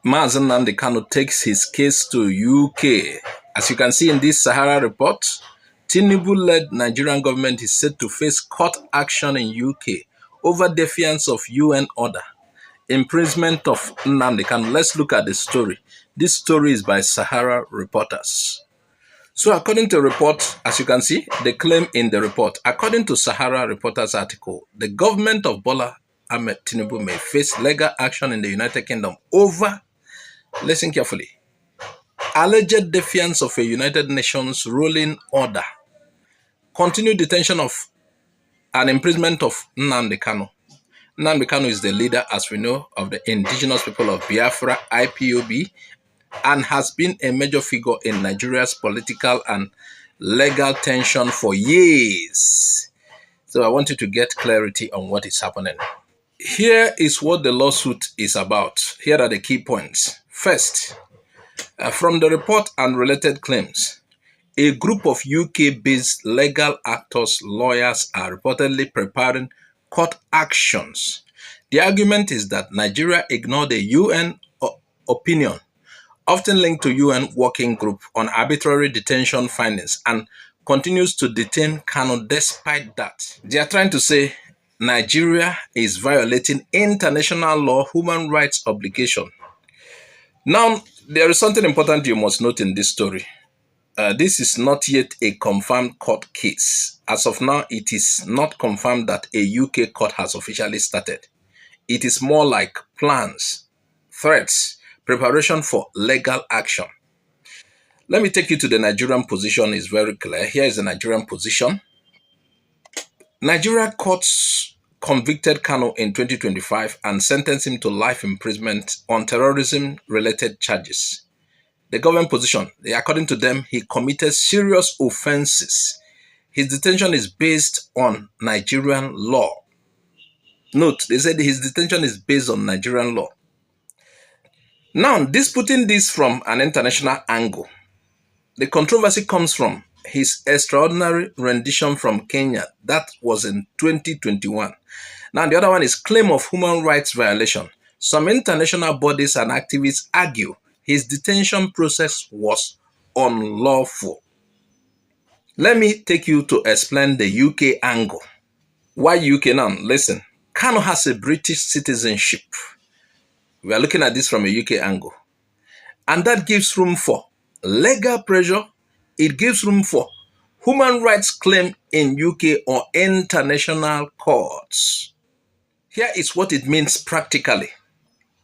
Nnamdi Kanu takes his case to UK. As you can see in this Sahara report, Tinubu-led Nigerian government is set to face court action in UK over defiance of UN order, imprisonment of Nnamdi Kanu. Let's look at the story. This story is by Sahara reporters. So according to the report, as you can see, they claim in the report, according to Sahara reporters article, the government of Bola Ahmed Tinubu may face legal action in the United Kingdom over, listen carefully, alleged defiance of a United Nations ruling order, continued detention of and imprisonment of Nnamdi Kanu. Nnamdi Kanu is the leader, as we know, of the indigenous people of Biafra, IPOB, and has been a major figure in Nigeria's political and legal tension for years. So I want you to get clarity on what is happening. Here is what the lawsuit is about. Here are the key points. First, from the report and related claims, a group of UK-based legal actors, lawyers are reportedly preparing court actions. The argument is that Nigeria ignored a UN opinion, often linked to UN Working Group on arbitrary detention findings, and continues to detain Kanu despite that. They are trying to say Nigeria is violating international law, human rights obligation. Now, there is something important you must note in this story. This is not yet a confirmed court case. As of now, it is not confirmed that a UK court has officially started. It is more like plans, threats, preparation for legal action. Let me take you to the Nigerian position. It's very clear. Here is the Nigerian position. Nigeria courts convicted Kanu in 2025 and sentenced him to life imprisonment on terrorism-related charges. The government position, according to them, he committed serious offenses. His detention is based on Nigerian law. Note, they said his detention is based on Nigerian law. Now, putting this from an international angle, the controversy comes from his extraordinary rendition from Kenya. That was in 2021. Now, the other one is claim of human rights violation. Some international bodies and activists argue his detention process was unlawful. Let me take you to explain the UK angle. Why UK now? Listen, Kanu has a British citizenship. We are looking at this from a UK angle. And that gives room for legal pressure. It gives room for human rights claim in UK or international courts. Here is what it means practically.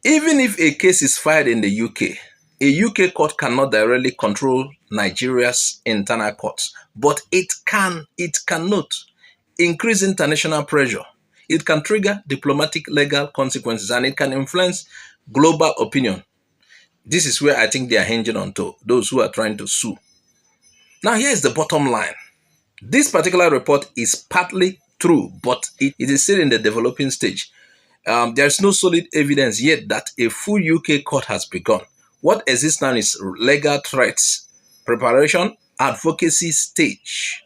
Even if a case is filed in the UK, a UK court cannot directly control Nigeria's internal courts, but it cannot increase international pressure. It can trigger diplomatic legal consequences, and it can influence global opinion. This is where I think they are hinging on to those who are trying to sue. Now, here is the bottom line. This particular report is partly true, but it is still in the developing stage. There is no solid evidence yet that a full UK court has begun. What exists now is legal threats, preparation, advocacy stage.